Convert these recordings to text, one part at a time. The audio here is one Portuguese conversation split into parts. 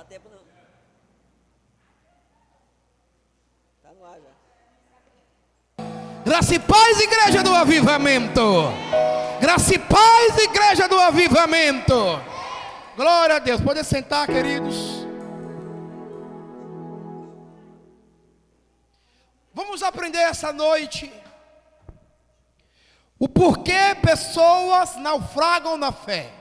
Dá tempo não. Tá no ar já. Graça e paz, igreja do avivamento. Graça e paz, igreja do avivamento. Glória a Deus. Pode sentar, queridos. Vamos aprender essa noite o porquê pessoas naufragam na fé.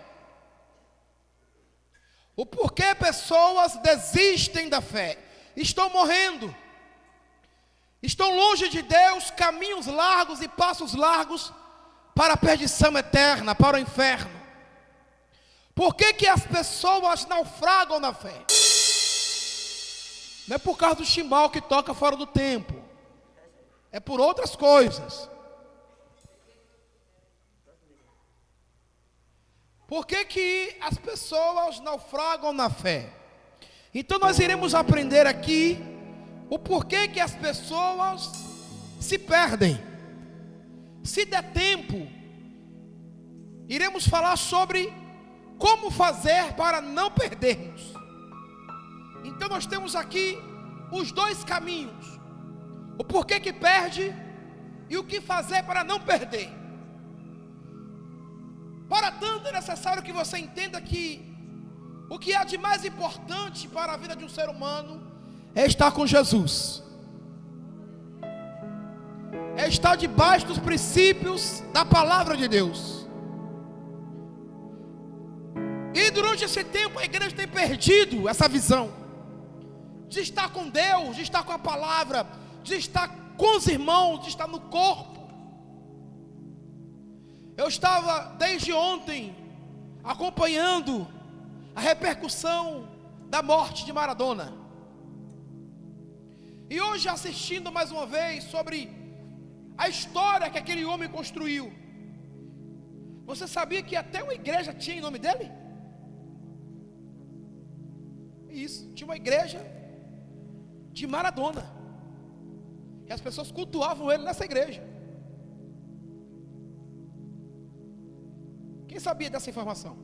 O porquê pessoas desistem da fé. Estão morrendo. Estão longe de Deus, caminhos largos e passos largos para a perdição eterna, para o inferno. Por que as pessoas naufragam na fé? Não é por causa do chimbal que toca fora do templo. É por outras coisas. Por que as pessoas naufragam na fé? Então nós iremos aprender aqui o porquê que as pessoas se perdem. Se der tempo, iremos falar sobre como fazer para não perdermos. Então nós temos aqui os dois caminhos: o porquê que perde e o que fazer para não perder. Para tanto é necessário que você entenda que o que há de mais importante para a vida de um ser humano é estar com Jesus, é estar debaixo dos princípios da palavra de Deus. E durante esse tempo a igreja tem perdido essa visão de estar com Deus, de estar com a palavra, de estar com os irmãos, de estar no corpo. Eu estava desde ontem acompanhando a repercussão da morte de Maradona. E hoje assistindo mais uma vez sobre a história que aquele homem construiu. Você sabia que até uma igreja tinha em nome dele? Isso, tinha uma igreja de Maradona. E as pessoas cultuavam ele nessa igreja. Quem sabia dessa informação?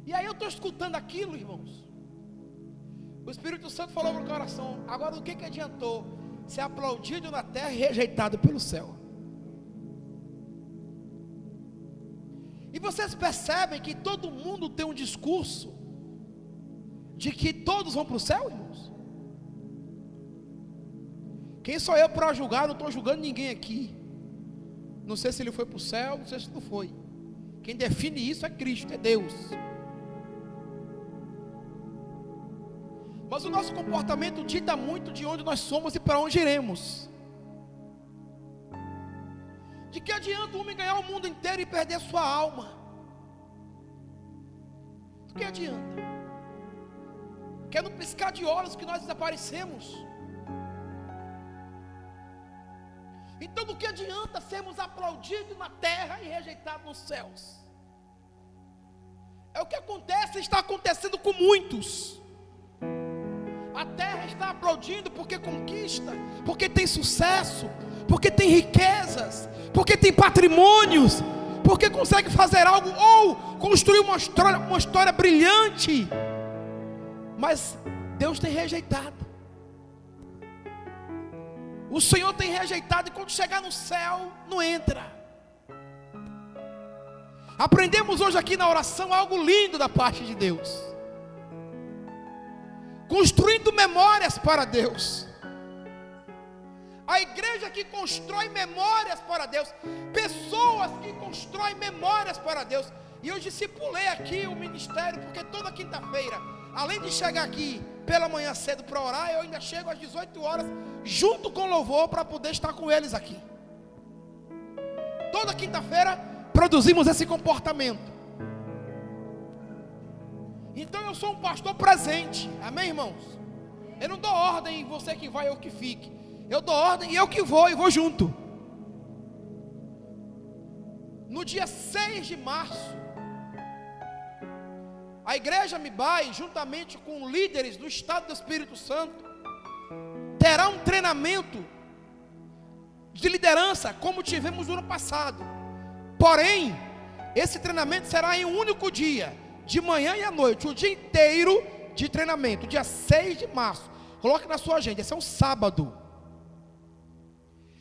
E aí eu estou escutando aquilo, irmãos. O Espírito Santo falou no meu coração: agora o que adiantou ser aplaudido na terra e rejeitado pelo céu? E vocês percebem que todo mundo tem um discurso de que todos vão para o céu, irmãos? Quem sou eu para julgar? Não estou julgando ninguém aqui. Não sei se ele foi para o céu, não sei se não foi. Quem define isso é Cristo, é Deus. Mas o nosso comportamento dita muito de onde nós somos e para onde iremos. De que adianta o homem ganhar o mundo inteiro e perder sua alma? De que adianta? Que é no piscar de olhos que nós desaparecemos. Então do que adianta sermos aplaudidos na terra e rejeitados nos céus? É o que acontece, está acontecendo com muitos. A terra está aplaudindo porque conquista, porque tem sucesso, porque tem riquezas, porque tem patrimônios, porque consegue fazer algo ou construir uma história brilhante. Mas Deus tem rejeitado. O Senhor tem rejeitado, e quando chegar no céu, não entra. Aprendemos hoje aqui na oração algo lindo da parte de Deus. Construindo memórias para Deus. A igreja que constrói memórias para Deus. Pessoas que constroem memórias para Deus. E eu discipulei aqui o ministério, porque toda quinta-feira, além de chegar aqui pela manhã cedo para orar, eu ainda chego às 18 horas, junto com louvor, para poder estar com eles aqui. Toda quinta-feira produzimos esse comportamento. Então eu sou um pastor presente, amém, irmãos? Eu não dou ordem, você que vai, eu que fique. Eu dou ordem e eu que vou, e vou junto. No dia 6 de março, a igreja Mibai, juntamente com líderes do Estado do Espírito Santo, terá um treinamento de liderança, como tivemos no ano passado. Porém, esse treinamento será em um único dia, de manhã e à noite, o dia inteiro de treinamento, dia 6 de março. Coloque na sua agenda, esse é um sábado.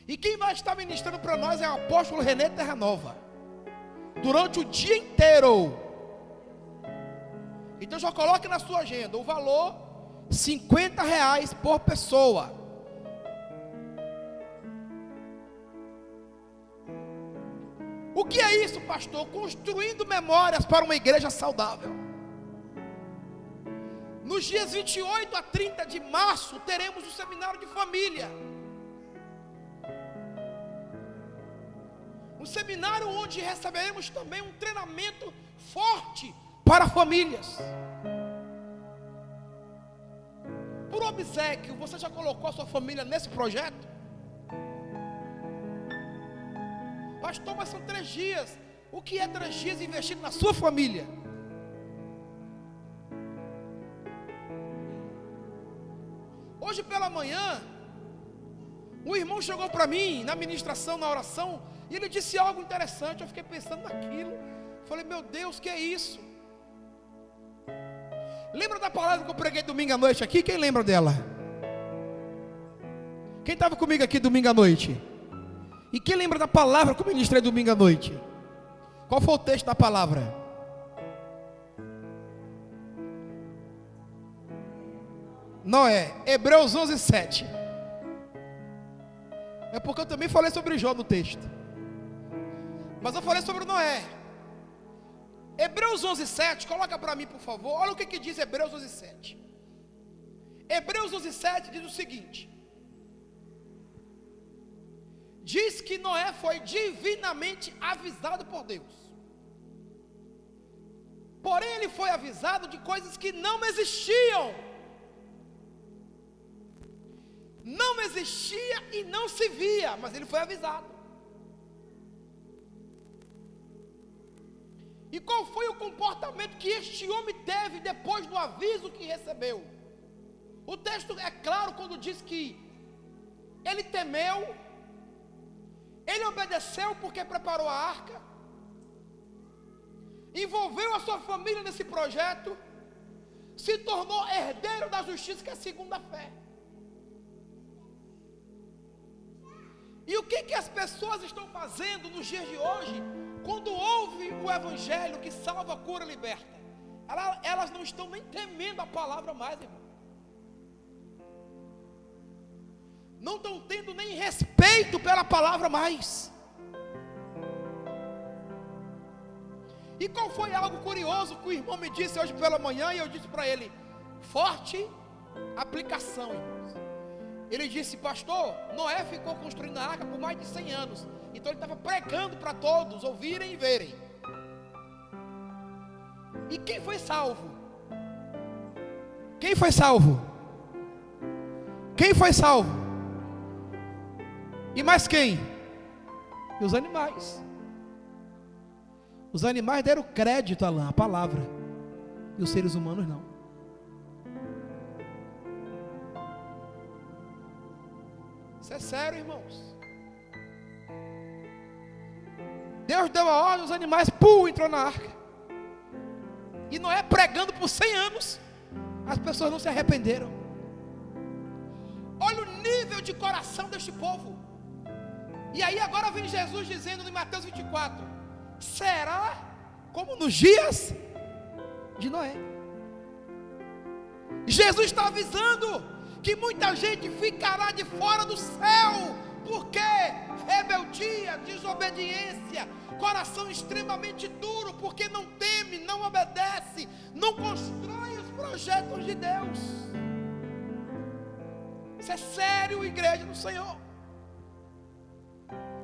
E quem vai estar ministrando para nós é o apóstolo René Terranova, durante o dia inteiro. Então já coloque na sua agenda, o valor R$50 por pessoa. O que é isso, pastor? Construindo memórias para uma igreja saudável. Nos dias 28 a 30 de março, teremos o seminário de família. Um seminário onde receberemos também um treinamento forte para famílias. Por obséquio, você já colocou a sua família nesse projeto? Pastor, mas são 3 dias. O que é 3 dias investido na sua família? Hoje pela manhã, um irmão chegou para mim na ministração, na oração, e ele disse algo interessante. Eu fiquei pensando naquilo. Falei, meu Deus, que é isso? Lembra da palavra que eu preguei domingo à noite aqui? Quem lembra dela? Quem estava comigo aqui domingo à noite? E quem lembra da palavra que eu ministrei domingo à noite? Qual foi o texto da palavra? Noé, Hebreus 11:7. É porque eu também falei sobre Jó no texto, mas eu falei sobre Noé. Hebreus 11:7, coloca para mim por favor. Olha o que diz Hebreus 11:7. Hebreus 11:7 diz o seguinte: diz que Noé foi divinamente avisado por Deus. Porém ele foi avisado de coisas que não existiam. Não existia e não se via, mas ele foi avisado. E qual foi o comportamento que este homem teve depois do aviso que recebeu? O texto é claro quando diz que ele temeu, ele obedeceu porque preparou a arca, envolveu a sua família nesse projeto, se tornou herdeiro da justiça, que é a segunda fé. E o que as pessoas estão fazendo nos dias de hoje, quando ouvem o evangelho que salva, cura, liberta? Elas não estão nem temendo a palavra mais, irmão. Não estão tendo nem respeito pela palavra mais. E qual foi algo curioso que o irmão me disse hoje pela manhã, e eu disse para ele: forte aplicação, irmãos. Ele disse: pastor, Noé ficou construindo a arca por mais de 100 anos. Então ele estava pregando para todos ouvirem e verem. E quem foi salvo? Quem foi salvo? Quem foi salvo? E mais quem? E os animais. Os animais deram crédito à palavra, e os seres humanos não. Isso é sério, irmãos. Deus deu a ordem, os animais, entrou na arca. E Noé pregando por 100 anos, as pessoas não se arrependeram. Olha o nível de coração deste povo. E aí agora vem Jesus dizendo em Mateus 24: será como nos dias de Noé. Jesus está avisando que muita gente ficará de fora do céu. Por quê? Rebeldia, desobediência, coração extremamente duro, porque não teme, não obedece, não constrói os projetos de Deus. Isso é sério, igreja do Senhor.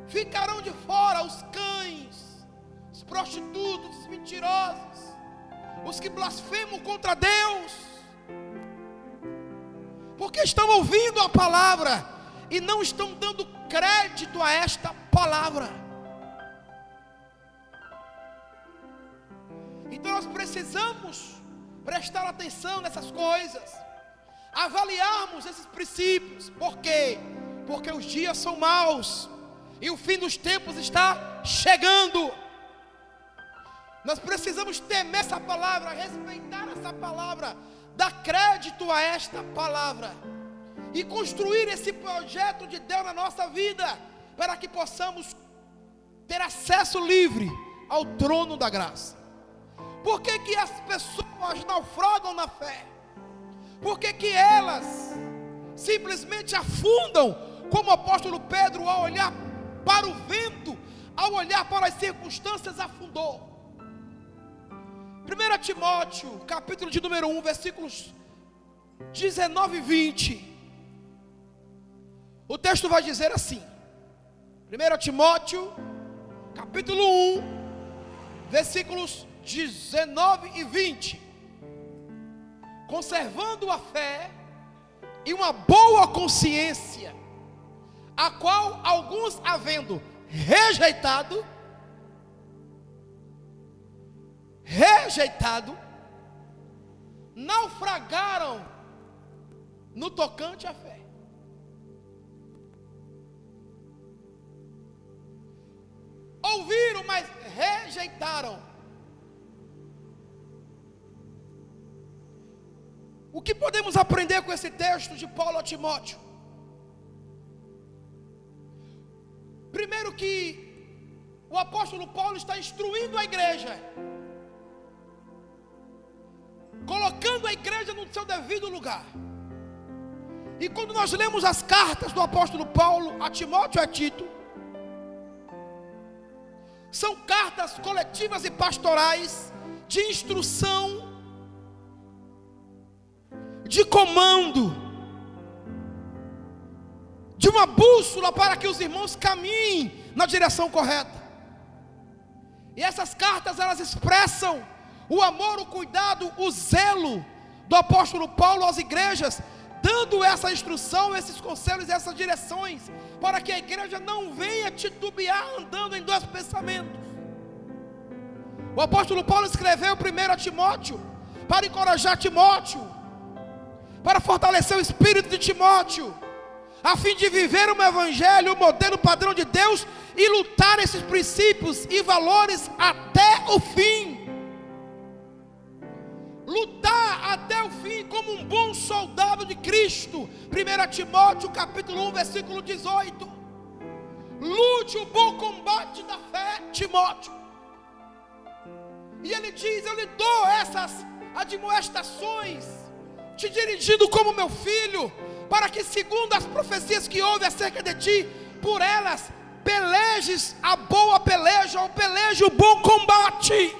Ficarão de fora os cães, os prostitutos, os mentirosos, os que blasfemam contra Deus, porque estão ouvindo a palavra e não estão dando crédito a esta palavra. Então nós precisamos prestar atenção nessas coisas, avaliarmos esses princípios. Por quê? Porque os dias são maus e o fim dos tempos está chegando. Nós precisamos temer essa palavra, respeitar essa palavra, dar crédito a esta palavra e construir esse projeto de Deus na nossa vida, para que possamos ter acesso livre ao trono da graça. Por que que as pessoas naufragam na fé? Por que que elas simplesmente afundam, como o apóstolo Pedro, ao olhar para o vento, ao olhar para as circunstâncias, afundou? 1 Timóteo, capítulo de número 1, versículos 19 e 20. O texto vai dizer assim: 1 Timóteo, capítulo 1, versículos 19 e 20. Conservando a fé e uma boa consciência, a qual alguns, havendo rejeitado, naufragaram no tocante à fé. Ouviram, mas rejeitaram. O que podemos aprender com esse texto de Paulo a Timóteo? Primeiro, que o apóstolo Paulo está instruindo a igreja, colocando a igreja no seu devido lugar. E quando nós lemos as cartas do apóstolo Paulo a Timóteo e a Tito, são cartas coletivas e pastorais de instrução, de comando, de uma bússola para que os irmãos caminhem na direção correta. E essas cartas, elas expressam o amor, o cuidado, o zelo do apóstolo Paulo às igrejas, dando essa instrução, esses conselhos e essas direções, para que a igreja não venha titubear andando em dois pensamentos. O apóstolo Paulo escreveu 1 Timóteo para encorajar Timóteo, para fortalecer o espírito de Timóteo, a fim de viver um evangelho, um modelo padrão de Deus, e lutar esses princípios e valores até o fim. Lutar até o fim como um bom soldado de Cristo. 1 Timóteo capítulo 1, versículo 18. Lute o bom combate da fé, Timóteo. E ele diz: eu lhe dou essas admoestações, te dirigindo como meu filho, para que, segundo as profecias que houve acerca de ti, por elas pelejes a boa peleja, ou peleje o bom combate.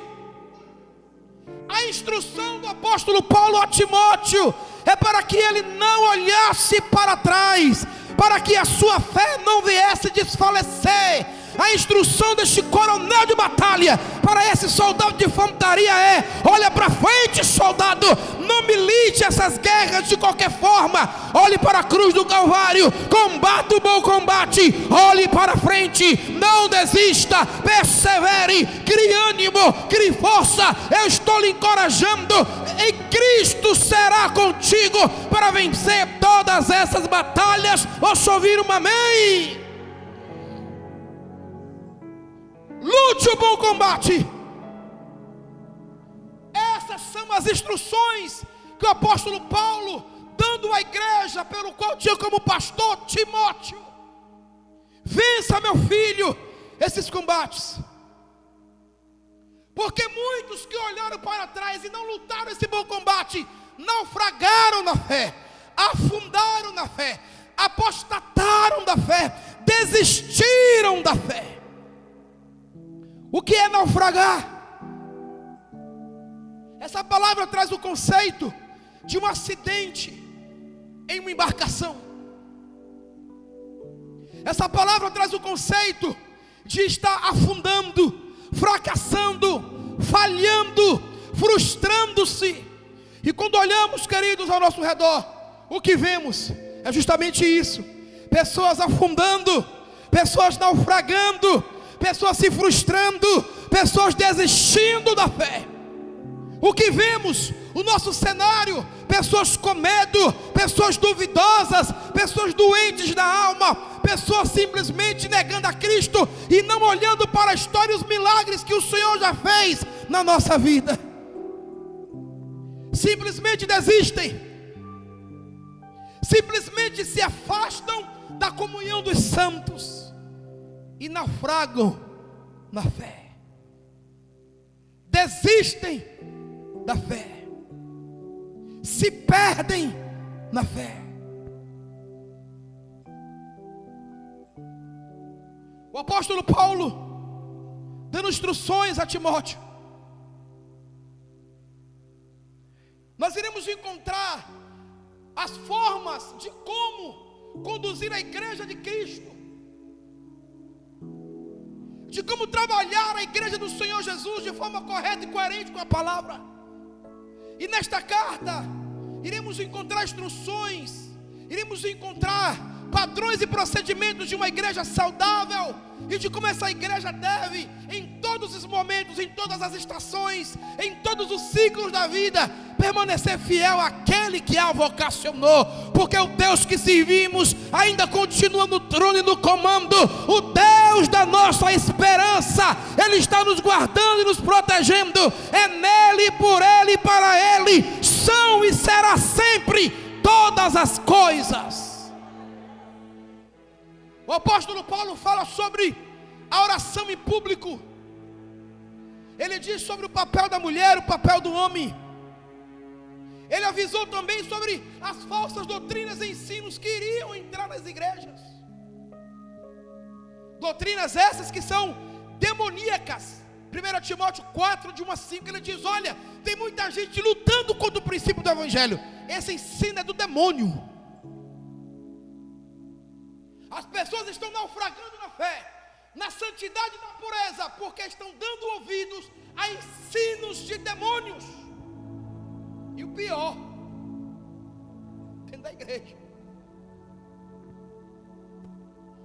A instrução do apóstolo Paulo a Timóteo é para que ele não olhasse para trás, para que a sua fé não viesse desfalecer. A instrução deste coronel de batalha para esse soldado de infantaria é: olha para frente, soldado, não milite essas guerras de qualquer forma, olhe para a cruz do Calvário, combata o bom combate, olhe para frente, não desista, persevere, crie ânimo, crie força. Eu estou lhe encorajando, em Cristo será contigo para vencer todas essas batalhas. Posso ouvir um amém? Lute o bom combate. Essas são as instruções que o apóstolo Paulo, dando à igreja pelo qual tinha como pastor Timóteo. Vença, meu filho, esses combates. Porque muitos que olharam para trás e não lutaram esse bom combate, naufragaram na fé, afundaram na fé, apostataram da fé, desistiram da fé. O que é naufragar? Essa palavra traz o conceito de um acidente em uma embarcação. Essa palavra traz o conceito de estar afundando, fracassando, falhando, frustrando-se. E quando olhamos, queridos, ao nosso redor, o que vemos é justamente isso: pessoas afundando, pessoas naufragando, pessoas se frustrando, pessoas desistindo da fé. O que vemos, o nosso cenário: pessoas com medo, pessoas duvidosas, pessoas doentes da alma, pessoa simplesmente negando a Cristo e não olhando para a história e os milagres que o Senhor já fez na nossa vida. Simplesmente desistem, simplesmente se afastam da comunhão dos santos e naufragam na fé, desistem da fé, se perdem na fé. O apóstolo Paulo, dando instruções a Timóteo, nós iremos encontrar as formas de como conduzir a igreja de Cristo, de como trabalhar a igreja do Senhor Jesus de forma correta e coerente com a palavra. E nesta carta iremos encontrar instruções, iremos encontrar padrões e procedimentos de uma igreja saudável, e de como essa igreja deve, em todos os momentos, em todas as estações, em todos os ciclos da vida, permanecer fiel àquele que a vocacionou, porque o Deus que servimos ainda continua no trono e no comando. O Deus da nossa esperança, Ele está nos guardando e nos protegendo. É nele, por Ele e para Ele são e será sempre todas as coisas. O apóstolo Paulo fala sobre a oração em público. Ele diz sobre o papel da mulher, o papel do homem. Ele avisou também sobre as falsas doutrinas e ensinos que iriam entrar nas igrejas. Doutrinas essas que são demoníacas. 1 Timóteo 4, de 1 a 5, ele diz: olha, tem muita gente lutando contra o princípio do evangelho. Esse ensino é do demônio. As pessoas estão naufragando na fé, na santidade e na pureza, porque estão dando ouvidos a ensinos de demônios. E o pior, dentro da igreja.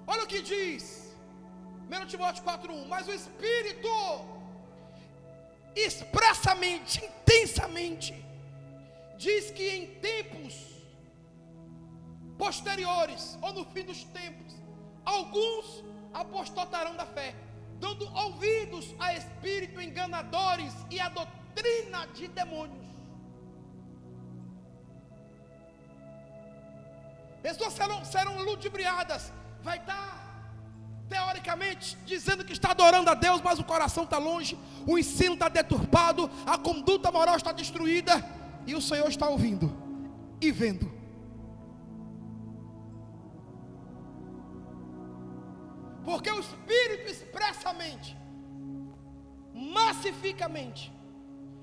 Olha o que diz 1 Timóteo 4:1. Mas o Espírito expressamente, intensamente, diz que em tempos posteriores, ou no fim dos tempos, alguns apostatarão da fé, dando ouvidos a espíritos enganadores e a doutrina de demônios. Pessoas serão ludibriadas. Vai estar, teoricamente, dizendo que está adorando a Deus, mas o coração está longe, o ensino está deturpado, a conduta moral está destruída, e o Senhor está ouvindo e vendo. Porque o Espírito expressamente, massificamente,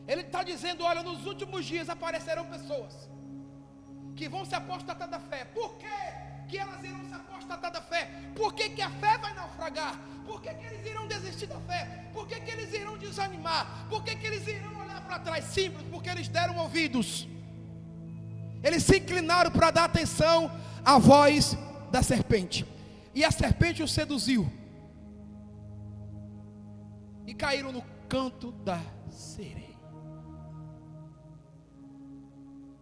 Ele está dizendo: olha, nos últimos dias aparecerão pessoas que vão se apostatar da fé. Por quê que elas irão se apostatar da fé? Por que que a fé vai naufragar? Por que que eles irão desistir da fé? Por que que eles irão desanimar? Por que que eles irão olhar para trás? Simples, porque eles deram ouvidos, eles se inclinaram para dar atenção à voz da serpente. E a serpente os seduziu, e caíram no canto da sereia.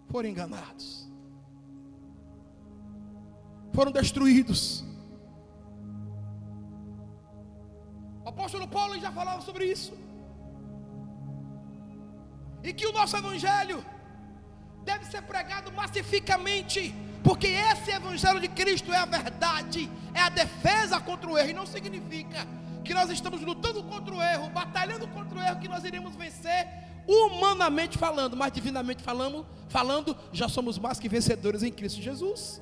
Foram enganados, foram destruídos. O apóstolo Paulo já falava sobre isso. E que o nosso evangelho deve ser pregado massificamente, porque esse evangelho de Cristo é a verdade, é a defesa contra o erro. E não significa que nós estamos lutando contra o erro, batalhando contra o erro, que nós iremos vencer humanamente falando, mas divinamente falando, já somos mais que vencedores em Cristo Jesus.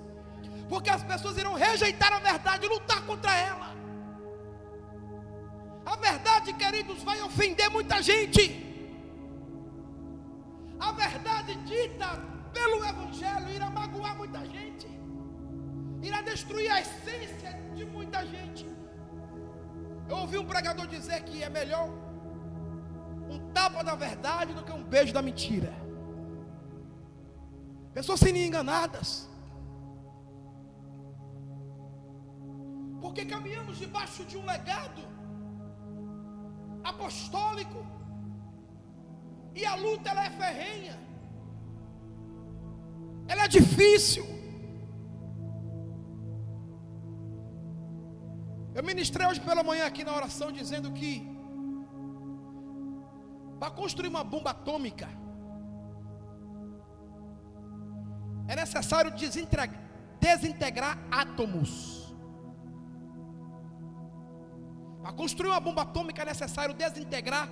Porque as pessoas irão rejeitar a verdade e lutar contra ela. A verdade, queridos, vai ofender muita gente. A verdade dita pelo evangelho irá magoar muita gente, irá destruir a essência de muita gente. Eu ouvi um pregador dizer que é melhor um tapa da verdade do que um beijo da mentira. Pessoas serem enganadas, porque caminhamos debaixo de um legado apostólico, e a luta ela é ferrenha, ela é difícil. Eu ministrei hoje pela manhã aqui na oração dizendo que para construir uma bomba atômica é necessário desintegrar átomos. Para construir uma bomba atômica é necessário desintegrar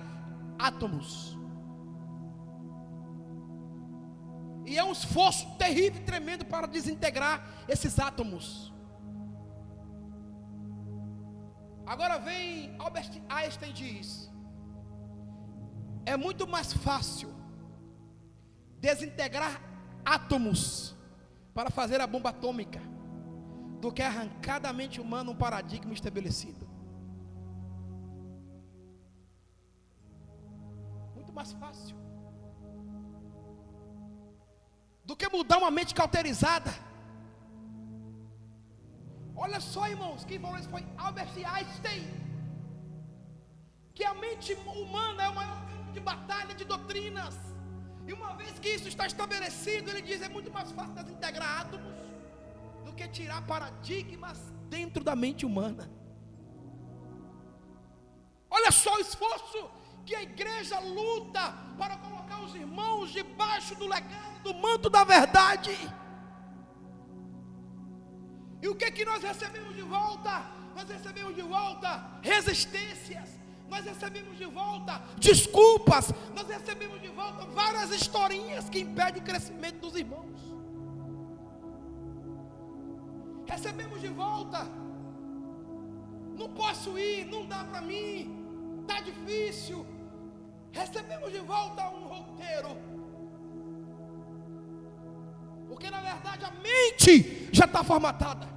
átomos. E é um esforço terrível e tremendo para desintegrar esses átomos. Agora vem Albert Einstein e diz: é muito mais fácil desintegrar átomos para fazer a bomba atômica do que arrancar da mente humana um paradigma estabelecido. Muito mais fácil do que mudar uma mente cauterizada. Olha só, irmãos, quem falou isso foi Albert Einstein, que a mente humana é o maior campo de batalha de doutrinas. E uma vez que isso está estabelecido, ele diz: é muito mais fácil desintegrar átomos do que tirar paradigmas dentro da mente humana. Olha só o esforço que a igreja luta para colocar os irmãos debaixo do legado, do manto da verdade. E o que nós recebemos de volta? Nós recebemos de volta resistências, nós recebemos de volta desculpas, nós recebemos de volta várias historinhas que impedem o crescimento dos irmãos. Recebemos de volta: não posso ir, não dá para mim, está difícil. Recebemos de volta um roteiro, porque na verdade a mente já está formatada.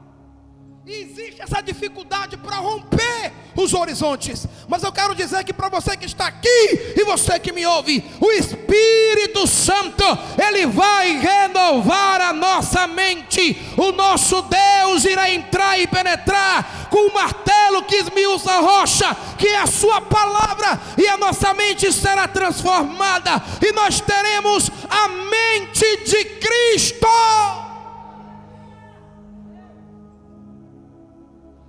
E existe essa dificuldade para romper os horizontes. Mas eu quero dizer que para você que está aqui e você que me ouve, o Espírito Santo, Ele vai renovar a nossa mente. O nosso Deus irá entrar e penetrar com o martelo que esmiuça a rocha, que é a sua palavra, e a nossa mente será transformada, e nós teremos a mente de Cristo.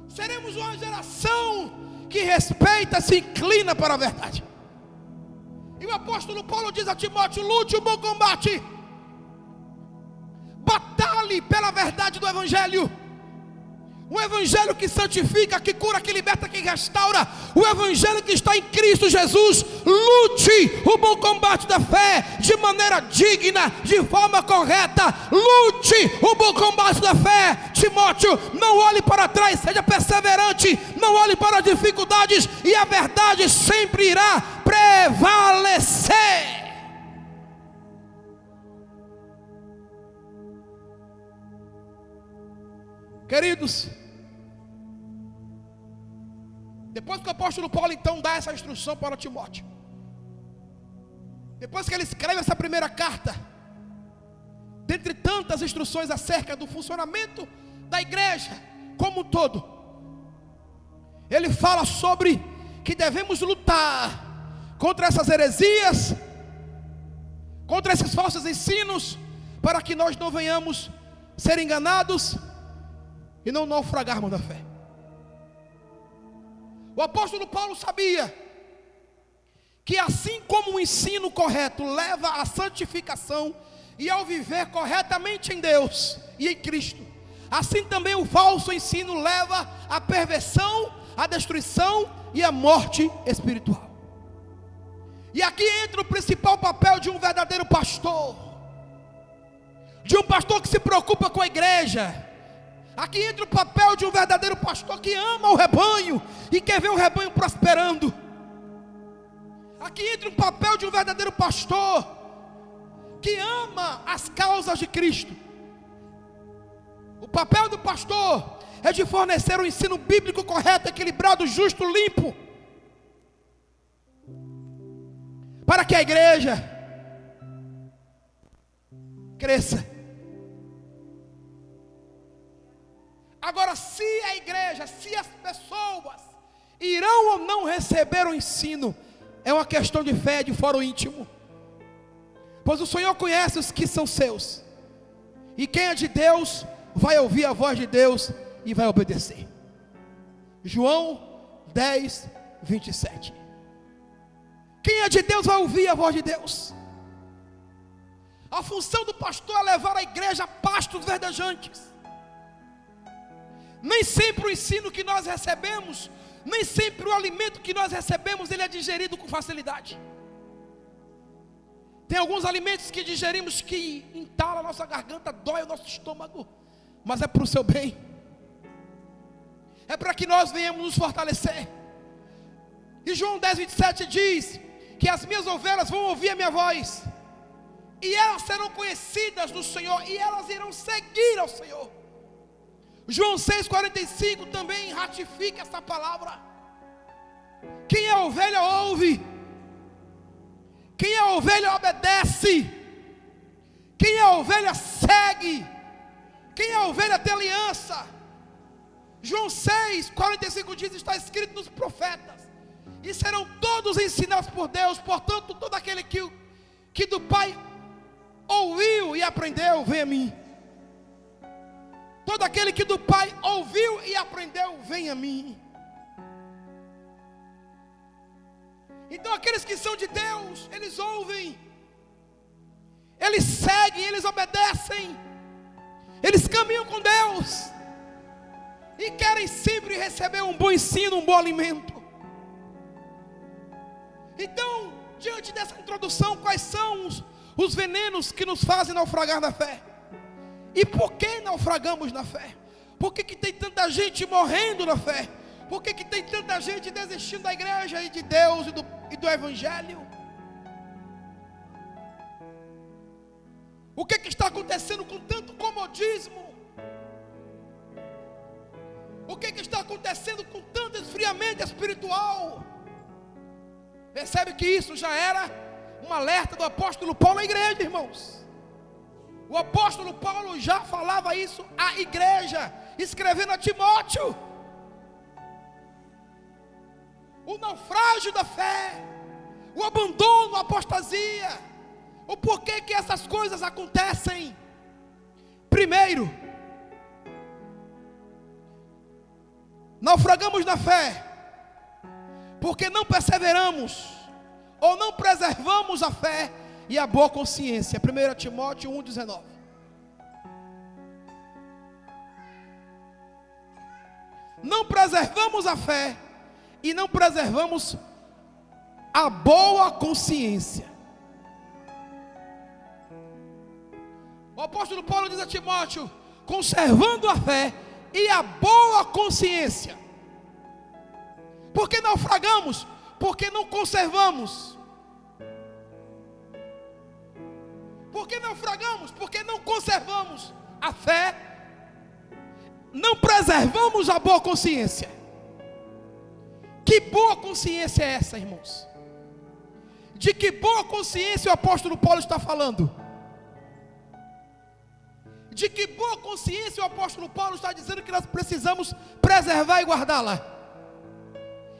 Seremos uma geração que respeita, se inclina para a verdade. E o apóstolo Paulo diz a Timóteo: lute o bom combate, batalhe pela verdade do Evangelho. O Evangelho que santifica, que cura, que liberta, que restaura. O Evangelho que está em Cristo Jesus. Lute o bom combate da fé de maneira digna, de forma correta. Lute o bom combate da fé. Timóteo, não olhe para trás, seja perseverante. Não olhe para as dificuldades, e a verdade sempre irá prevalecer. Queridos, depois que o apóstolo Paulo então dá essa instrução para Timóteo, depois que ele escreve essa primeira carta, dentre tantas instruções acerca do funcionamento da igreja como um todo, ele fala sobre que devemos lutar contra essas heresias, contra esses falsos ensinos, para que nós não venhamos ser enganados e não naufragarmos da fé. O apóstolo Paulo sabia que assim como o ensino correto leva à santificação e ao viver corretamente em Deus e em Cristo, assim também o falso ensino leva à perversão, à destruição e à morte espiritual. E aqui entra o principal papel de um verdadeiro pastor, de um pastor que se preocupa com a igreja. Aqui entra o papel de um verdadeiro pastor que ama o rebanho e quer ver o rebanho prosperando. Aqui entra o papel de um verdadeiro pastor que ama as causas de Cristo. O papel do pastor é de fornecer um ensino bíblico correto, equilibrado, justo, limpo, para que a igreja cresça. Agora, se a igreja, se as pessoas irão ou não receber o ensino, é uma questão de fé, de foro íntimo. Pois o Senhor conhece os que são seus, e quem é de Deus vai ouvir a voz de Deus e vai obedecer. João 10, 27. Quem é de Deus vai ouvir a voz de Deus. A função do pastor é levar a igreja a pastos verdejantes. Nem sempre o ensino que nós recebemos, nem sempre o alimento que nós recebemos, ele é digerido com facilidade. Tem alguns alimentos que digerimos que entala a nossa garganta, dói o nosso estômago, mas é para o seu bem. É para que nós venhamos nos fortalecer. E João 10, 27 diz que as minhas ovelhas vão ouvir a minha voz, e elas serão conhecidas do Senhor, e elas irão seguir ao Senhor. João 6, 45 também ratifica essa palavra. Quem é ovelha ouve, quem é ovelha obedece, quem é ovelha segue, quem é ovelha tem aliança. João 6, 45 diz, está escrito nos profetas, e serão todos ensinados por Deus. Portanto, todo aquele que do Pai ouviu e aprendeu, vem a mim. Todo aquele que do Pai ouviu e aprendeu, vem a mim. Então aqueles que são de Deus, eles ouvem, eles seguem, eles obedecem, eles caminham com Deus, e querem sempre receber um bom ensino, um bom alimento. Então, diante dessa introdução, quais são os venenos que nos fazem naufragar na fé? E por que naufragamos na fé? Por que tem tanta gente morrendo na fé? Por que tem tanta gente desistindo da igreja e de Deus e do Evangelho? O que está acontecendo com tanto comodismo? O que está acontecendo com tanto esfriamento espiritual? Percebe que isso já era um alerta do apóstolo Paulo à igreja, irmãos. O apóstolo Paulo já falava isso à igreja, escrevendo a Timóteo. O naufrágio da fé, o abandono, a apostasia. O porquê que essas coisas acontecem? Primeiro, naufragamos na fé porque não perseveramos ou não preservamos a fé e a boa consciência. 1 Timóteo 1,19. Não preservamos a fé e não preservamos a boa consciência. O apóstolo Paulo diz a Timóteo: conservando a fé e a boa consciência. Por que naufragamos? Porque não conservamos. Por que naufragamos? Porque não conservamos a fé, não preservamos a boa consciência. Que boa consciência é essa, irmãos? De que boa consciência o apóstolo Paulo está falando? De que boa consciência o apóstolo Paulo está dizendo que nós precisamos preservar e guardá-la?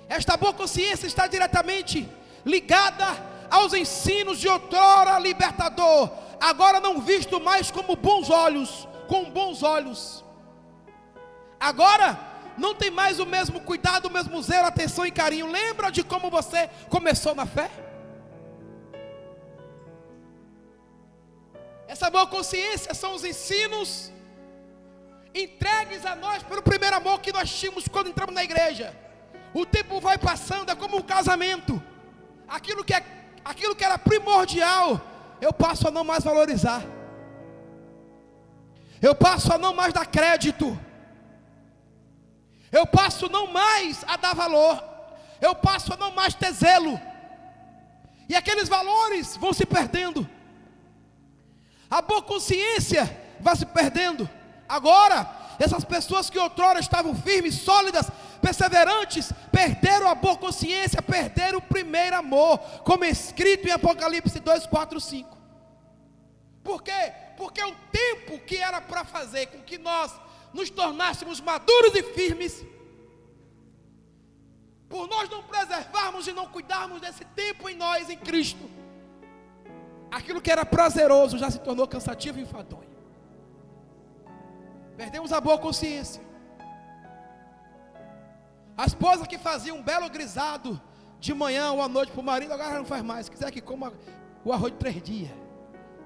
Esta boa consciência está diretamente ligada aos ensinos de outrora libertador, agora não visto mais como bons olhos, com bons olhos. Agora não tem mais o mesmo cuidado, o mesmo zelo, atenção e carinho. Lembra de como você começou na fé? Essa boa consciência são os ensinos entregues a nós pelo primeiro amor que nós tínhamos quando entramos na igreja. O tempo vai passando, é como um casamento. Aquilo que era primordial, eu passo a não mais valorizar. Eu passo a não mais dar crédito. Eu passo não mais a dar valor. Eu passo a não mais ter zelo. E aqueles valores vão se perdendo. A boa consciência vai se perdendo. Agora, essas pessoas que outrora estavam firmes, sólidas, perseverantes, perderam a boa consciência, perderam o primeiro amor, como é escrito em Apocalipse 2, 4, 5. Por quê? Porque o tempo que era para fazer com que nós nos tornássemos maduros e firmes, por nós não preservarmos e não cuidarmos desse tempo em nós, em Cristo, aquilo que era prazeroso já se tornou cansativo e enfadonho. Perdemos a boa consciência. A esposa que fazia um belo grisado de manhã ou à noite para o marido, agora não faz mais. Se quiser que coma o arroz de 3 dias,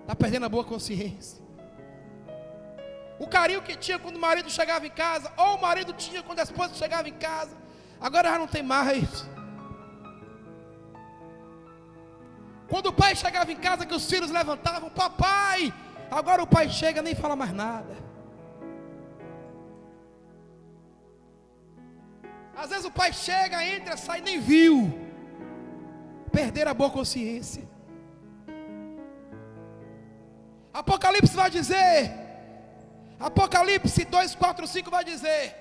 está perdendo a boa consciência. O carinho que tinha quando o marido chegava em casa, ou o marido tinha quando a esposa chegava em casa, agora já não tem mais. Quando o pai chegava em casa, que os filhos levantavam, papai, agora o pai chega e nem fala mais nada. Às vezes o pai chega, entra, sai, nem viu. Perder a boa consciência. Apocalipse vai dizer, Apocalipse 2, 4, 5 vai dizer,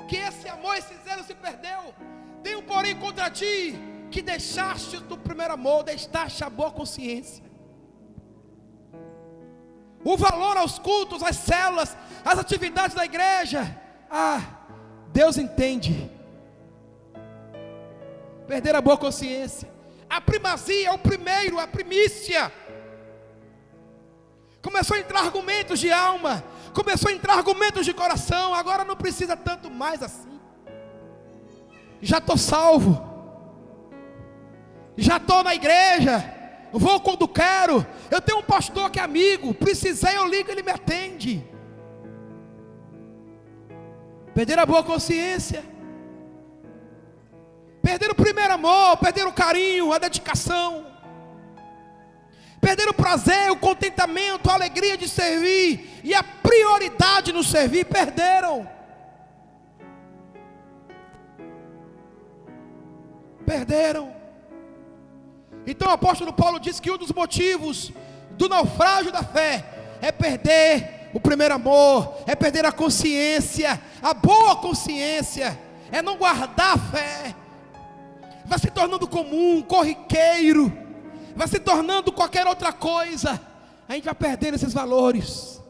que esse amor, esse zelo se perdeu. Tenho porém contra ti, que deixaste do primeiro amor, deixaste a boa consciência. O valor aos cultos, às células, às atividades da igreja, Deus entende. Perder a boa consciência. A primazia, o primeiro, a primícia. Começou a entrar argumentos de alma, começou a entrar argumentos de coração. Agora não precisa tanto mais assim. Já estou salvo, já estou na igreja, vou quando quero. Eu tenho um pastor que é amigo, precisei, eu ligo, ele me atende. Perder a boa consciência. Perder o primeiro amor, perder o carinho, a dedicação. Perder o prazer, o contentamento, a alegria de servir e a prioridade no servir, perderam. Perderam. Então o apóstolo Paulo diz que um dos motivos do naufrágio da fé é perder o primeiro amor, é perder a consciência, a boa consciência, é não guardar a fé. Vai se tornando comum, corriqueiro, vai se tornando qualquer outra coisa. A gente vai perdendo esses valores.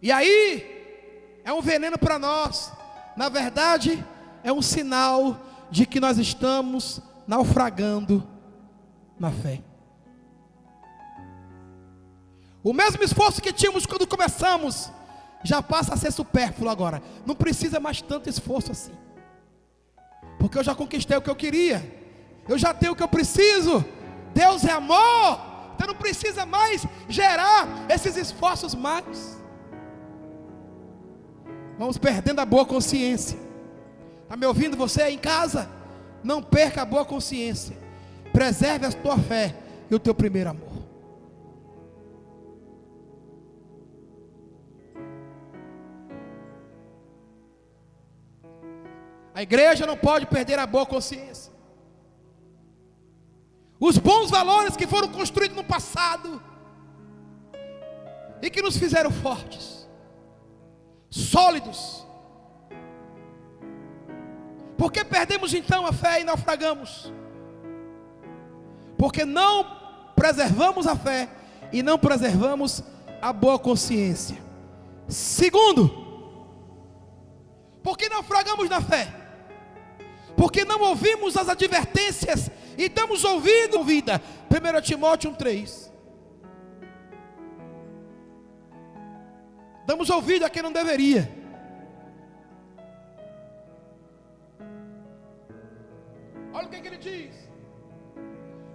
E aí é um veneno para nós. Na verdade, é um sinal de que nós estamos naufragando na fé. O mesmo esforço que tínhamos quando começamos já passa a ser supérfluo agora. Não precisa mais tanto esforço assim, porque eu já conquistei o que eu queria, eu já tenho o que eu preciso. Deus é amor, então não precisa mais gerar esses esforços mais. Vamos perdendo a boa consciência. Está me ouvindo você aí em casa? Não perca a boa consciência. Preserve a tua fé e o teu primeiro amor. A igreja não pode perder a boa consciência. Os bons valores que foram construídos no passado e que nos fizeram fortes, sólidos. Por que perdemos então a fé e naufragamos? Porque não preservamos a fé e não preservamos a boa consciência. Segundo, porque naufragamos na fé? Porque não ouvimos as advertências e damos ouvido à vida. 1 Timóteo 1,3. Damos ouvido a quem não deveria. Olha o que ele diz: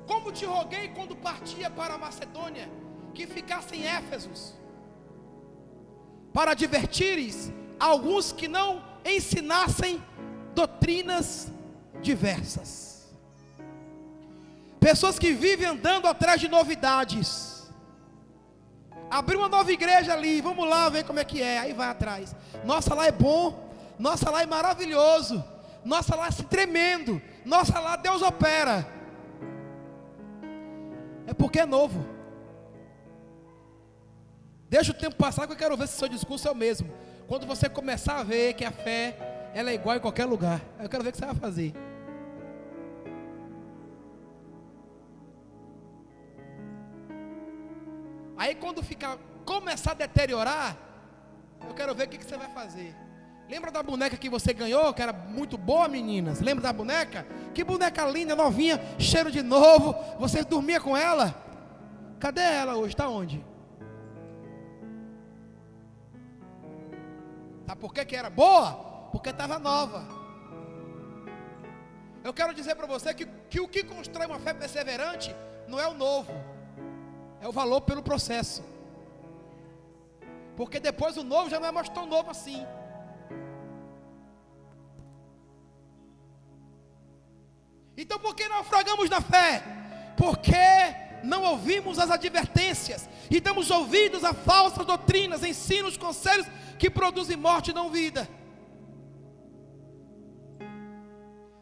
como te roguei quando partia para a Macedônia, que ficasse em Éfeso, para advertires alguns que não ensinassem doutrinas diversas. Pessoas que vivem andando atrás de novidades. Abriu uma nova igreja ali, vamos lá ver como é que é. Aí vai atrás. Nossa, lá é bom. Nossa, lá é maravilhoso. Nossa, lá é tremendo. Nossa, lá Deus opera. É porque é novo. Deixa o tempo passar que eu quero ver se o seu discurso é o mesmo. Quando você começar a ver que a fé, ela é igual em qualquer lugar, eu quero ver o que você vai fazer. Aí quando começar a deteriorar, eu quero ver o que você vai fazer. Lembra da boneca que você ganhou, que era muito boa, meninas? Lembra da boneca? Que boneca linda, novinha, cheiro de novo. Você dormia com ela? Cadê ela hoje? Está onde? Sabe por que era boa? Porque estava nova. Eu quero dizer para você que o que constrói uma fé perseverante não é o novo, é o valor pelo processo. Porque depois o novo já não é mais tão novo assim. Então por que naufragamos na fé? Porque não ouvimos as advertências e damos ouvidos a falsas doutrinas, ensinos, conselhos que produzem morte e não vida.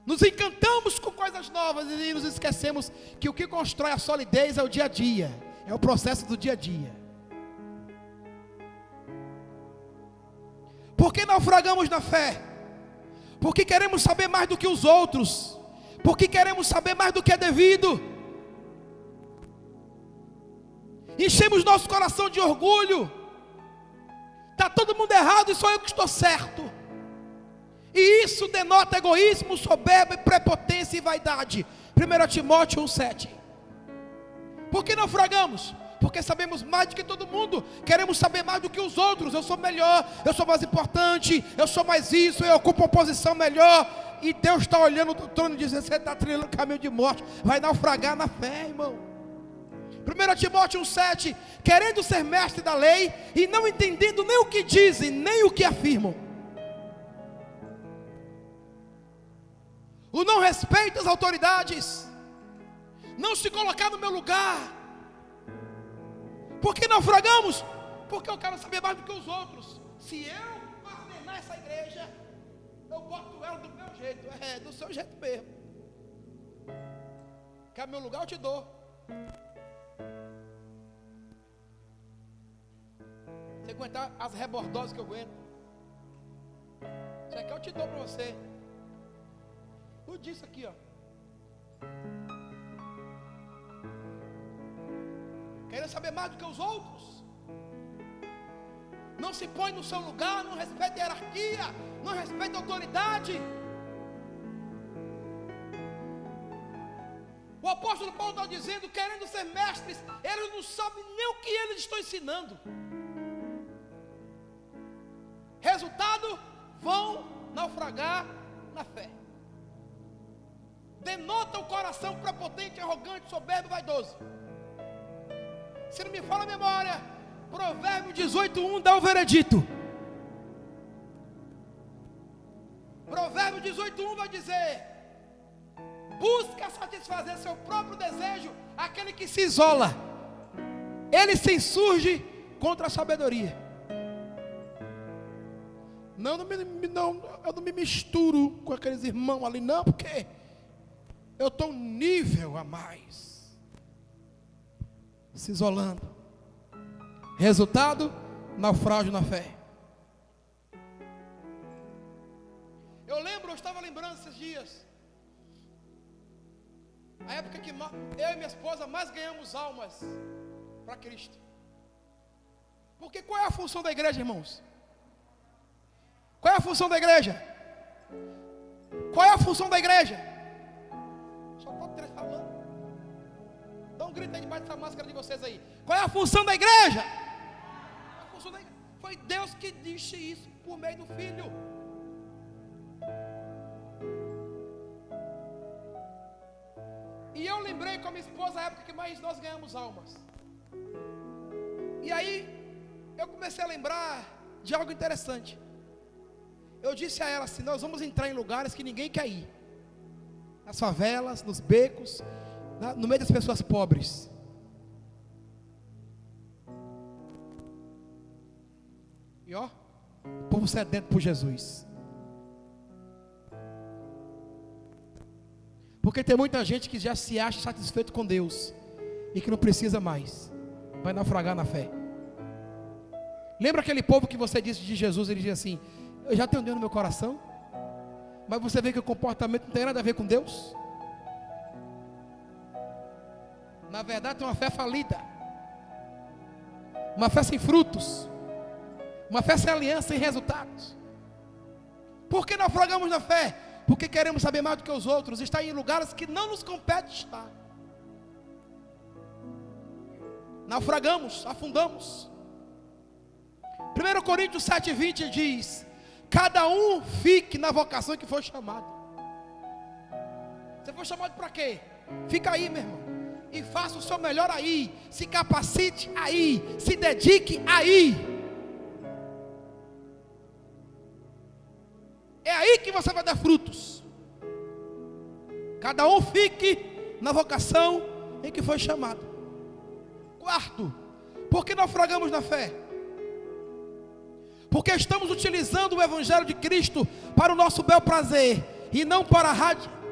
Nos encantamos com coisas novas e nos esquecemos que o que constrói a solidez é o dia a dia, é o processo do dia a dia. Por que naufragamos na fé? Porque queremos saber mais do que os outros, porque queremos saber mais do que é devido. Enchemos nosso coração de orgulho. Está todo mundo errado e só eu que estou certo. E isso denota egoísmo, soberba, prepotência e vaidade. 1 Timóteo 1,7. Por que naufragamos? Porque sabemos mais do que todo mundo. Queremos saber mais do que os outros. Eu sou melhor, eu sou mais importante, eu sou mais isso, eu ocupo uma posição melhor. E Deus está olhando do trono e dizendo: você está trilhando o caminho de morte, vai naufragar na fé, irmão. 1 Timóteo 1,7. Querendo ser mestre da lei e não entendendo nem o que dizem, nem o que afirmam. O não respeito às autoridades, não se colocar no meu lugar. Por que naufragamos? Porque eu quero saber mais do que os outros. Se eu coordenar essa igreja, eu boto ela do meu jeito. É, do seu jeito mesmo. Quer meu lugar, eu te dou. Você aguentar as rebordosas que eu aguento, isso aqui eu te dou para você. Tudo disso aqui, ó. Querendo saber mais do que os outros. Não se põe no seu lugar, não respeita a hierarquia, não respeita a autoridade. O apóstolo Paulo está dizendo, querendo ser mestres, eles não sabem nem o que eles estão ensinando. Resultado, vão naufragar na fé. Denota o coração prepotente, arrogante, soberbo e vaidoso. Se não me fala a memória, Provérbio 18:1 dá o veredito. Provérbio 18:1 vai dizer: busca satisfazer seu próprio desejo aquele que se isola, ele se insurge contra a sabedoria. Não, eu não me misturo com aqueles irmãos ali, não, porque eu estou um nível a mais. Se isolando. Resultado, naufrágio na fé. Eu estava lembrando esses dias, a época que eu e minha esposa mais ganhamos almas para Cristo. Porque qual é a função da igreja, irmãos? Qual é a função da igreja? Qual é a função da igreja? Só pode três falando. Dá um grito aí debaixo dessa máscara de vocês aí. Qual é a função da igreja? A função da igreja. Foi Deus que disse isso por meio do Filho. E eu lembrei com a minha esposa a época que mais nós ganhamos almas. E aí eu comecei a lembrar de algo interessante. Eu disse a ela assim: nós vamos entrar em lugares que ninguém quer ir. Nas favelas, nos becos, no meio das pessoas pobres. E ó, o povo sedento por Jesus. Porque tem muita gente que já se acha satisfeito com Deus e que não precisa mais, vai naufragar na fé. Lembra aquele povo que você disse de Jesus? Ele diz assim: eu já tenho Deus no meu coração, mas você vê que o comportamento não tem nada a ver com Deus. Na verdade tem uma fé falida, uma fé sem frutos, uma fé sem aliança, sem resultados. Por que naufragamos na fé? Porque queremos saber mais do que os outros, estar em lugares que não nos compete estar. Naufragamos, afundamos. 1 Coríntios 7:20 diz: cada um fique na vocação que foi chamado. Você foi chamado para quê? Fica aí, meu irmão, e faça o seu melhor aí. Se capacite aí, se dedique aí. É aí que você vai dar frutos. Cada um fique na vocação em que foi chamado. Quarto, por que naufragamos na fé? Porque estamos utilizando o Evangelho de Cristo para o nosso bel prazer e não para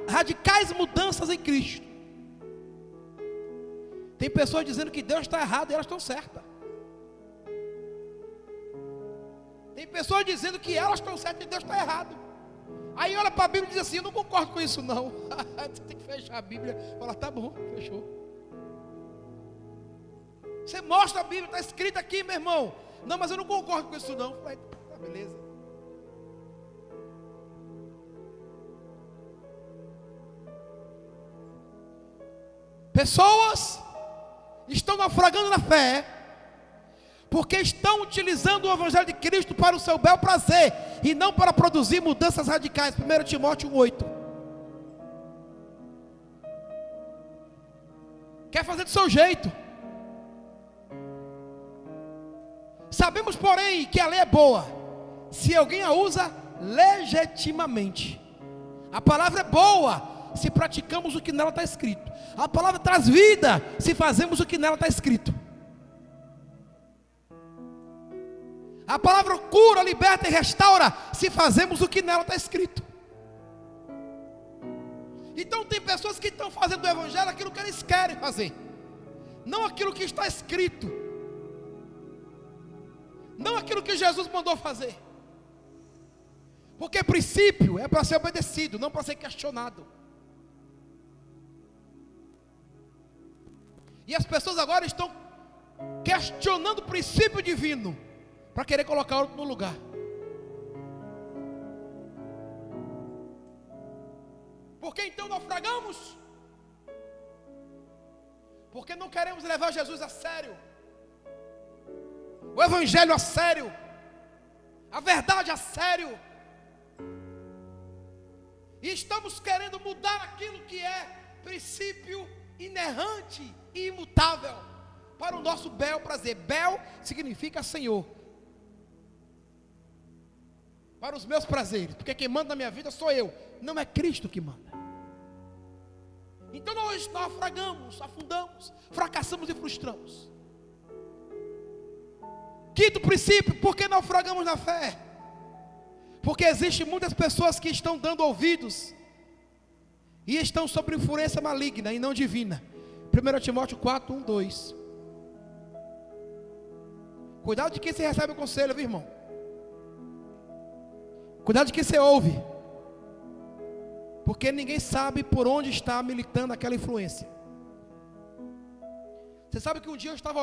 radicais mudanças em Cristo. Tem pessoas dizendo que Deus está errado e elas estão certas. Tem pessoas dizendo que elas estão certas e Deus está errado. Aí olha para a Bíblia e diz assim: eu não concordo com isso não. Você tem que fechar a Bíblia e falar: tá bom, fechou. Você mostra a Bíblia, está escrito aqui, meu irmão. Não, mas eu não concordo com isso não. Falei: tá, beleza. Pessoas estão naufragando na fé porque estão utilizando o Evangelho de Cristo para o seu bel prazer e não para produzir mudanças radicais. 1 Timóteo 1,8. Quer fazer do seu jeito. Sabemos, porém, que a lei é boa se alguém a usa legitimamente. A palavra é boa se praticamos o que nela está escrito. A palavra traz vida se fazemos o que nela está escrito. A palavra cura, liberta e restaura se fazemos o que nela está escrito. Então tem pessoas que estão fazendo do Evangelho aquilo que eles querem fazer, não aquilo que está escrito, não aquilo que Jesus mandou fazer. Porque princípio é para ser obedecido, não para ser questionado. E as pessoas agora estão questionando o princípio divino para querer colocar outro no lugar. Por que então naufragamos? Porque não queremos levar Jesus a sério, o Evangelho a sério, a verdade a sério. E estamos querendo mudar aquilo que é princípio inerrante e imutável para o nosso bel prazer. Bel significa Senhor. Para os meus prazeres, porque quem manda na minha vida sou eu, não é Cristo que manda. Então nós naufragamos, afundamos, fracassamos e frustramos. Quinto princípio, por que naufragamos na fé? Porque existem muitas pessoas que estão dando ouvidos e estão sob influência maligna e não divina. 1 Timóteo 4, 1, 2. Cuidado de quem você recebe o conselho, viu, irmão? Cuidado de quem você ouve, porque ninguém sabe por onde está militando aquela influência. Você sabe que um dia eu estava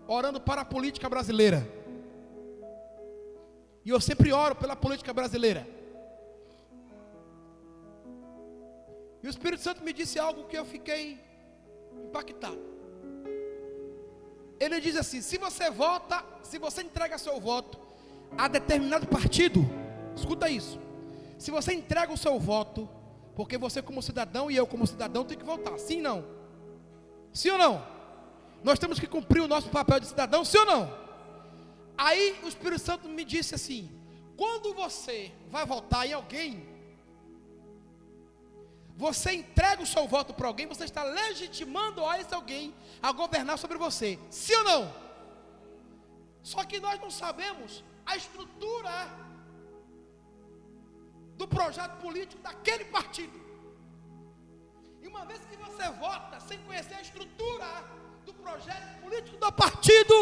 orando para a política brasileira, e eu sempre oro pela política brasileira, e o Espírito Santo me disse algo que eu fiquei impactado. Ele diz assim: se você vota, se você entrega seu voto a determinado partido, escuta isso, se você entrega o seu voto, porque você como cidadão e eu como cidadão tem que votar, sim ou não? Sim ou não? Nós temos que cumprir o nosso papel de cidadão, sim ou não? Aí o Espírito Santo me disse assim: quando você vai votar em alguém, você entrega o seu voto para alguém, você está legitimando a esse alguém a governar sobre você, sim ou não? Só que nós não sabemos a estrutura do projeto político daquele partido. E uma vez que você vota sem conhecer a estrutura do projeto político do partido,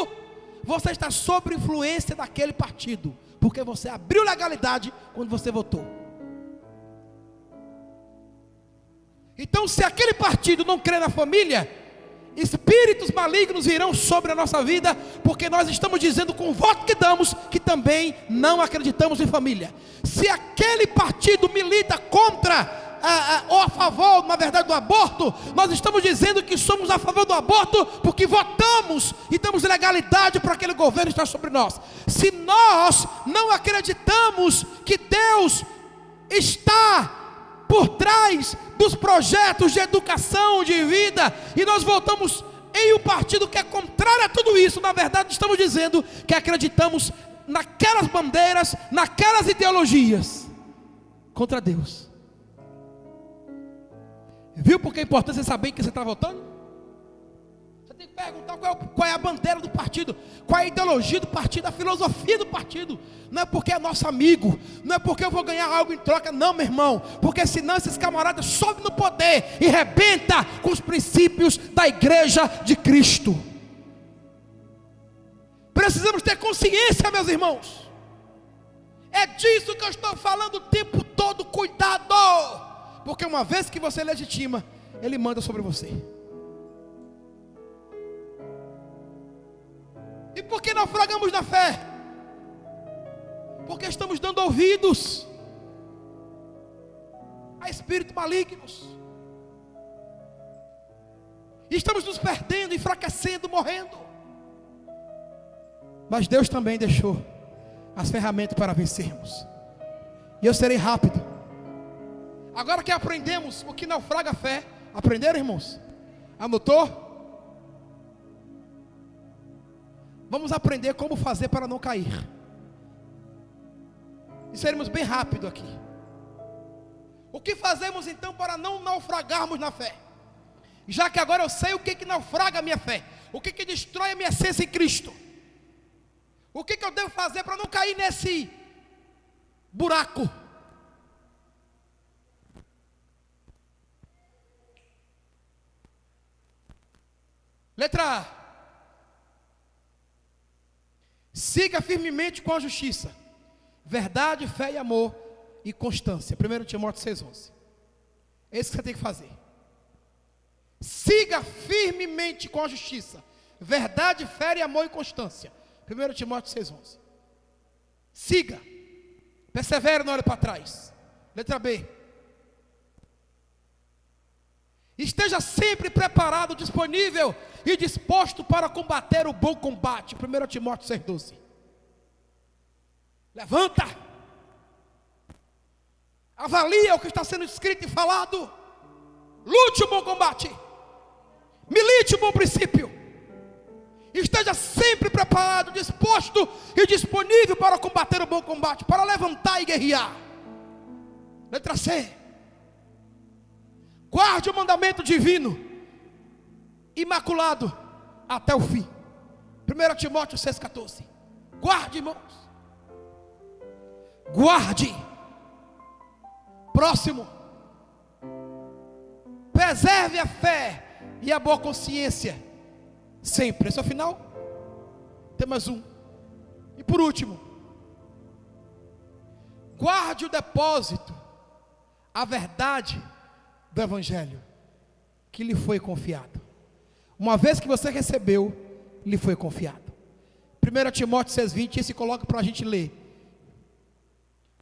você está sob influência daquele partido, porque você abriu legalidade quando você votou. Então, se aquele partido não crê na família, espíritos malignos virão sobre a nossa vida, porque nós estamos dizendo com o voto que damos que também não acreditamos em família. Se aquele partido milita contra ou a favor, na verdade, do aborto, nós estamos dizendo que somos a favor do aborto porque votamos e damos legalidade para aquele governo estar sobre nós. Se nós não acreditamos que Deus está por trás dos projetos de educação, de vida, e nós votamos em um partido que é contrário a tudo isso, na verdade estamos dizendo que acreditamos naquelas bandeiras, naquelas ideologias contra Deus. Viu porque é importante você saber em que você está votando? Você tem que perguntar qual é a bandeira do partido, qual é a ideologia do partido, a filosofia do partido. Não é porque é nosso amigo, não é porque eu vou ganhar algo em troca, não, meu irmão. Porque senão esses camaradas sobem no poder e rebenta com os princípios da igreja de Cristo. Precisamos ter consciência, meus irmãos. É disso que eu estou falando o tempo todo, cuidado. Porque uma vez que você legitima, Ele manda sobre você. E por que naufragamos na fé? Porque estamos dando ouvidos a espíritos malignos. E estamos nos perdendo, enfraquecendo, morrendo. Mas Deus também deixou as ferramentas para vencermos. E eu serei rápido. Agora que aprendemos o que naufraga a fé, aprenderam, irmãos? Anotou? Vamos aprender como fazer para não cair. E seremos bem rápido aqui. O que fazemos então para não naufragarmos na fé? Já que agora eu sei o que naufraga a minha fé, o que destrói a minha essência em Cristo. O que eu devo fazer para não cair nesse buraco? Letra A. Siga firmemente com a justiça, verdade, fé e amor e constância. 1 Timóteo 6,11. É isso que você tem que fazer. Siga firmemente com a justiça, verdade, fé e amor e constância. 1 Timóteo 6,11. Siga. Persevere, não olhe para trás. Letra B. Esteja sempre preparado, disponível e disposto para combater o bom combate. 1 Timóteo 6,12. Levanta. Avalia o que está sendo escrito e falado. Lute o bom combate. Milite o bom princípio. Esteja sempre preparado, disposto e disponível para combater o bom combate, para levantar e guerrear. Letra C. Guarde o mandamento divino, imaculado, até o fim. 1 Timóteo 6,14. Guarde, irmãos. Guarde. Próximo. Preserve a fé e a boa consciência. Sempre. Esse é o final. Tem mais um. E por último, guarde o depósito, a verdade do Evangelho que lhe foi confiado. Uma vez que você recebeu, lhe foi confiado. 1 Timóteo 6,20, esse coloca para a gente ler.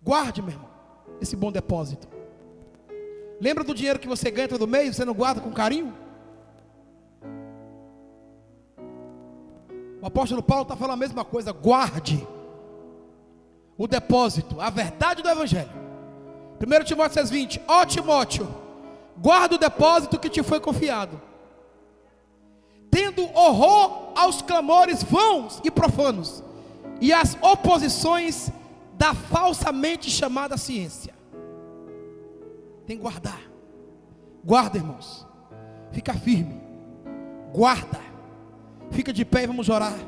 Guarde, meu irmão, esse bom depósito. Lembra do dinheiro que você ganha todo mês, você não guarda com carinho? O apóstolo Paulo está falando a mesma coisa. Guarde o depósito, a verdade do Evangelho. 1 Timóteo 6,20. Ó Timóteo, guarda o depósito que te foi confiado, tendo horror aos clamores vãos e profanos, e às oposições da falsamente chamada ciência. Tem que guardar. Guarda, irmãos. Fica firme. Guarda. Fica de pé e vamos orar.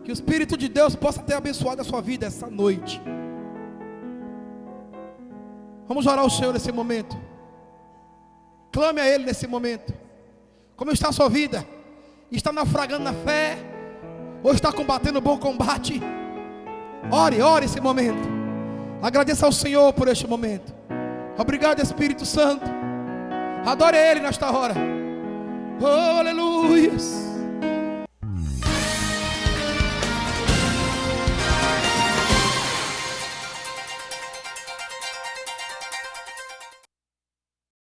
Que o Espírito de Deus possa ter abençoado a sua vida essa noite. Vamos orar ao Senhor nesse momento. Clame a Ele nesse momento. Como está a sua vida? Está naufragando na fé? Ou está combatendo o bom combate? Ore esse momento. Agradeça ao Senhor por este momento. Obrigado, Espírito Santo. Adore a Ele nesta hora. Oh, aleluia.